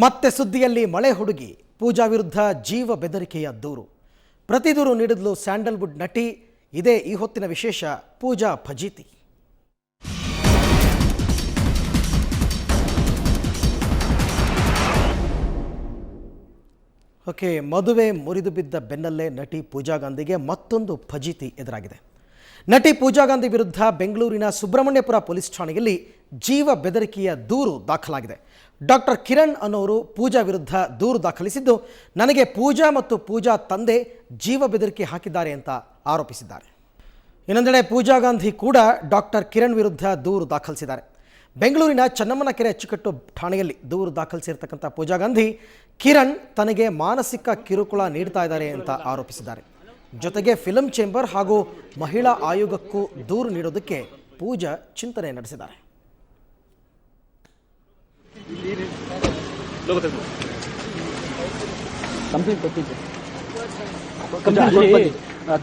ಮತ್ತೆ ಸುದ್ದಿಯಲ್ಲಿ ಮಳೆ ಹುಡುಗಿ ಪೂಜಾ ವಿರುದ್ಧ ಜೀವ ಬೆದರಿಕೆಯ ದೂರು. ಪ್ರತಿ ದೂರು ನೀಡಿದ್ಲು ಸ್ಯಾಂಡಲ್ವುಡ್ ನಟಿ. ಇದೇ ಈ ಹೊತ್ತಿನ ವಿಶೇಷ. ಪೂಜಾ ಫಜೀತಿ. ಮದುವೆ ಮುರಿದು ಬಿದ್ದ ಬೆನ್ನಲ್ಲೇ ನಟಿ ಪೂಜಾ ಗಾಂಧಿಗೆ ಮತ್ತೊಂದು ಫಜೀತಿ ಎದುರಾಗಿದೆ. ನಟಿ ಪೂಜಾ ಗಾಂಧಿ ವಿರುದ್ಧ ಬೆಂಗಳೂರಿನ ಸುಬ್ರಹ್ಮಣ್ಯಪುರ ಪೊಲೀಸ್ ಠಾಣೆಯಲ್ಲಿ ಜೀವ ಬೆದರಿಕೆಯ ದೂರು ದಾಖಲಾಗಿದೆ. ಡಾಕ್ಟರ್ ಕಿರಣ್ ಅನ್ನೋರು ಪೂಜಾ ವಿರುದ್ಧ ದೂರು ದಾಖಲಿಸಿದ್ದು, ನನಗೆ ಪೂಜಾ ಮತ್ತು ಪೂಜಾ ತಂದೆ ಜೀವ ಬೆದರಿಕೆ ಹಾಕಿದ್ದಾರೆ ಅಂತ ಆರೋಪಿಸಿದ್ದಾರೆ. ಇನ್ನೊಂದೆಡೆ ಪೂಜಾ ಗಾಂಧಿ ಕೂಡ ಡಾಕ್ಟರ್ ಕಿರಣ್ ವಿರುದ್ಧ ದೂರು ದಾಖಲಿಸಿದ್ದಾರೆ. ಬೆಂಗಳೂರಿನ ಚನ್ನಮ್ಮನಕೆರೆ ಅಚ್ಚುಕಟ್ಟು ಠಾಣೆಯಲ್ಲಿ ದೂರು ದಾಖಲಿಸಿರ್ತಕ್ಕಂಥ ಪೂಜಾ ಗಾಂಧಿ, ಕಿರಣ್ ತನಗೆ ಮಾನಸಿಕ ಕಿರುಕುಳ ನೀಡ್ತಾ ಇದ್ದಾರೆ ಅಂತ ಆರೋಪಿಸಿದ್ದಾರೆ. ಜೊತೆಗೆ ಫಿಲ್ಮ್ ಚೇಂಬರ್ ಹಾಗೂ ಮಹಿಳಾ ಆಯೋಗಕ್ಕೂ ದೂರು ನೀಡೋದಕ್ಕೆ ಪೂಜಾ ಚಿಂತನೆ ನಡೆಸಿದ್ದಾರೆ.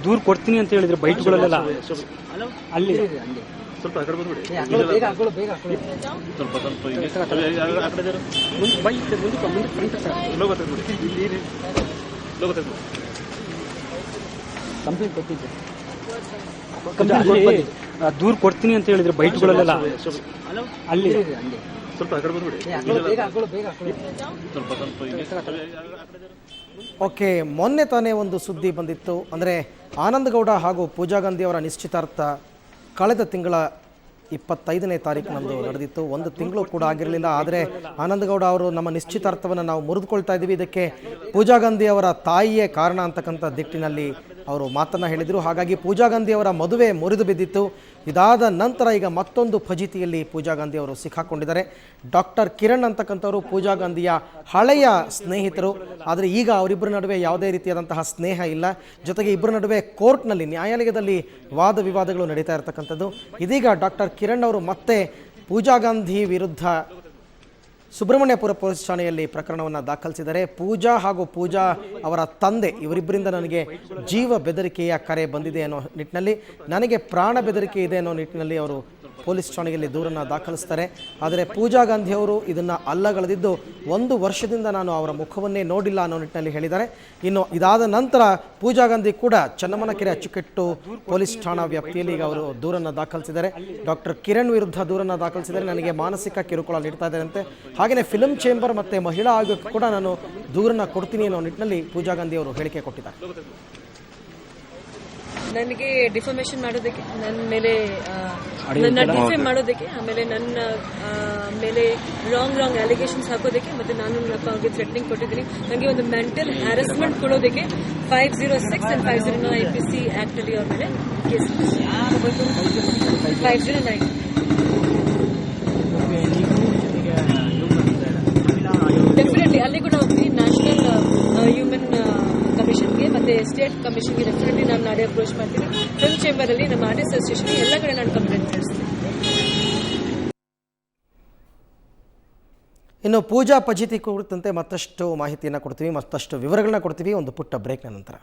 ದೂರು ಕೊಡ್ತೀನಿ ಅಂತ ಹೇಳಿದ್ರೆ ಬೈಟ್ಗಳಲ್ಲೆಲ್ಲ ಅಲ್ಲಿ ಸ್ವಲ್ಪ ಕಂಪ್ಲೇಂಟ್ ಕೊಟ್ಟಿದ್ದೆ. ದೂರು ಕೊಡ್ತೀನಿ ಅಂತ ಹೇಳಿದ್ರೆ ಬೈಟ್ಗಳಲ್ಲೆಲ್ಲ ಅಲ್ಲಿ ಸ್ವಲ್ಪ ಮೊನ್ನೆ ತಾನೇ ಒಂದು ಸುದ್ದಿ ಬಂದಿತ್ತು. ಅಂದರೆ ಆನಂದಗೌಡ ಹಾಗೂ ಪೂಜಾ ಗಾಂಧಿ ಅವರ ನಿಶ್ಚಿತಾರ್ಥ ಕಳೆದ ತಿಂಗಳ 25ನೇ ತಾರೀಕಿನಂದು ನಡೆದಿತ್ತು. ಒಂದು ತಿಂಗಳು ಕೂಡ ಆಗಿರಲಿಲ್ಲ. ಆದರೆ ಆನಂದಗೌಡ ಅವರು ನಮ್ಮ ನಿಶ್ಚಿತಾರ್ಥವನ್ನು ನಾವು ಮುರಿದುಕೊಳ್ತಾ ಇದ್ದೀವಿ, ಇದಕ್ಕೆ ಪೂಜಾ ಗಾಂಧಿ ಅವರ ತಾಯಿಯೇ ಕಾರಣ ಅಂತಕ್ಕಂಥ ದಿಟ್ಟಿನಲ್ಲಿ ಅವರು ಮಾತನ್ನು ಹೇಳಿದರು. ಹಾಗಾಗಿ ಪೂಜಾ ಗಾಂಧಿ ಅವರ ಮದುವೆ ಮುರಿದು ಬಿದ್ದಿತ್ತು. ಇದಾದ ನಂತರ ಈಗ ಮತ್ತೊಂದು ಫಜೀತಿಯಲ್ಲಿ ಪೂಜಾ ಗಾಂಧಿ ಅವರು ಸಿಕ್ಕಾಕೊಂಡಿದ್ದಾರೆ. ಡಾಕ್ಟರ್ ಕಿರಣ್ ಅಂತಕ್ಕಂಥವರು ಪೂಜಾ ಗಾಂಧಿಯ ಹಳೆಯ ಸ್ನೇಹಿತರು. ಆದರೆ ಈಗ ಅವರಿಬ್ಬರ ನಡುವೆ ಯಾವುದೇ ರೀತಿಯಾದಂತಹ ಸ್ನೇಹ ಇಲ್ಲ. ಜೊತೆಗೆ ಇಬ್ಬರ ನಡುವೆ ಕೋರ್ಟ್ನಲ್ಲಿ, ನ್ಯಾಯಾಲಯದಲ್ಲಿ ವಾದ ವಿವಾದಗಳು ನಡೀತಾ ಇರತಕ್ಕಂಥದ್ದು. ಇದೀಗ ಡಾಕ್ಟರ್ ಕಿರಣ್ ಅವರು ಮತ್ತೆ ಪೂಜಾ ಗಾಂಧಿ ವಿರುದ್ಧ ಸುಬ್ರಹ್ಮಣ್ಯಪುರ ಪೊಲೀಸ್ ಠಾಣೆಯಲ್ಲಿ ಪ್ರಕರಣವನ್ನು ದಾಖಲಿಸಿದ್ದಾರೆ. ಪೂಜಾ ಹಾಗೂ ಪೂಜಾ ಅವರ ತಂದೆ ಇವರಿಬ್ಬರಿಂದ ನನಗೆ ಜೀವ ಬೆದರಿಕೆಯ ಕರೆ ಬಂದಿದೆ ಅನ್ನೋ ನಿಟ್ಟಿನಲ್ಲಿ, ನನಗೆ ಪ್ರಾಣ ಬೆದರಿಕೆ ಇದೆ ಅನ್ನೋ ನಿಟ್ಟಿನಲ್ಲಿ ಅವರು ಪೊಲೀಸ್ ಠಾಣೆಯಲ್ಲಿ ದೂರನ್ನು ದಾಖಲಿಸ್ತಾರೆ. ಆದರೆ ಪೂಜಾ ಗಾಂಧಿ ಅವರು ಇದನ್ನು ಅಲ್ಲಗಳೆದಿದ್ದು, 1 ವರ್ಷದಿಂದ ನಾನು ಅವರ ಮುಖವನ್ನೇ ನೋಡಿಲ್ಲ ಅನ್ನೋ ನಿಟ್ಟಿನಲ್ಲಿ ಹೇಳಿದ್ದಾರೆ. ಇನ್ನು ಇದಾದ ನಂತರ ಪೂಜಾ ಗಾಂಧಿ ಕೂಡ ಚನ್ನಮ್ಮನಕೆರೆ ಅಚ್ಚುಕಟ್ಟು ಪೊಲೀಸ್ ಠಾಣಾ ವ್ಯಾಪ್ತಿಯಲ್ಲಿ ಈಗ ಅವರು ದೂರನ್ನು ದಾಖಲಿಸಿದ್ದಾರೆ. ಡಾಕ್ಟರ್ ಕಿರಣ್ ವಿರುದ್ಧ ದೂರನ್ನು ದಾಖಲಿಸಿದ್ದಾರೆ. ನನಗೆ ಮಾನಸಿಕ ಕಿರುಕುಳ ನೀಡ್ತಾ ಇದ್ದಾರಂತೆ. ಹಾಗೆಯೇ ಫಿಲ್ಮ್ ಚೇಂಬರ್ ಮತ್ತು ಮಹಿಳಾ ಆಯೋಗಕ್ಕೆ ಕೂಡ ನಾನು ದೂರನ್ನು ಕೊಡ್ತೀನಿ ಅನ್ನೋ ನಿಟ್ಟಿನಲ್ಲಿ ಪೂಜಾ ಗಾಂಧಿ ಅವರು ಹೇಳಿಕೆ ಕೊಟ್ಟಿದ್ದಾರೆ. ನನಗೆ ಡಿಫಾಮೇಷನ್ ಮಾಡೋದಕ್ಕೆ, ನನ್ನ ಮೇಲೆ ನನ್ನ ಡಿಫೇಮ್ ಮಾಡೋದಕ್ಕೆ, ಆಮೇಲೆ ನನ್ನ ಮೇಲೆ ರಾಂಗ್ ಅಲಿಗೇಷನ್ಸ್ ಹಾಕೋದಕ್ಕೆ, ಮತ್ತೆ ನಾನು ಅವ್ರಿಗೆ ಥ್ರೆಟ್ನಿಂಗ್ ಕೊಟ್ಟಿದ್ದೀನಿ. ನನಗೆ ಒಂದು ಮೆಂಟಲ್ ಹ್ಯಾರಸ್ಮೆಂಟ್ ಕೊಡೋದಕ್ಕೆ 506 and 509 IPC ಆಕ್ಟ್ ಅಲ್ಲಿ ಅವ್ರ ಮೇಲೆ ಕೇಸ್ 509. ಡೆಫಿನೆಟ್ಲಿ ಅಲ್ಲಿ ಕೂಡ ಹೋಗ್ತೀನಿ. ನ್ಯಾಷನಲ್ ಹ್ಯೂಮನ್ ಕಮಿಷನ್ಗೆ ಮತ್ತೆ ಸ್ಟೇಟ್ ಕಮಿಷನ್ಗೆ ಡೆಫಿನೆಟ್ಲಿ ನಾನು ನಾಳೆ ಅಪ್ರೋಚ್ ಮಾಡ್ತೀನಿ. ಫಿಲ್ಮ್ ಚೇಂಬರ್ ಅಲ್ಲಿ, ನಮ್ಮ ಆರ್ಟಿಸ್ಟ್ ಅಸೋಸಿಯೇಷನ್ ಎಲ್ಲ ಕಡೆ ನಾನು ಕಂಪ್ಲೇಂಟ್ ಮಾಡಿಸ್ತೀನಿ. ಇನ್ನು ಪೂಜಾ ಫಜೀತಿ ಕುರಿತಂತೆ ಮತ್ತಷ್ಟು ಮಾಹಿತಿಯನ್ನು ಕೊಡ್ತೀವಿ, ಮತ್ತಷ್ಟು ವಿವರಗಳನ್ನ ಕೊಡ್ತೀವಿ ಒಂದು ಪುಟ್ಟ ಬ್ರೇಕ್ನ ನಂತರ.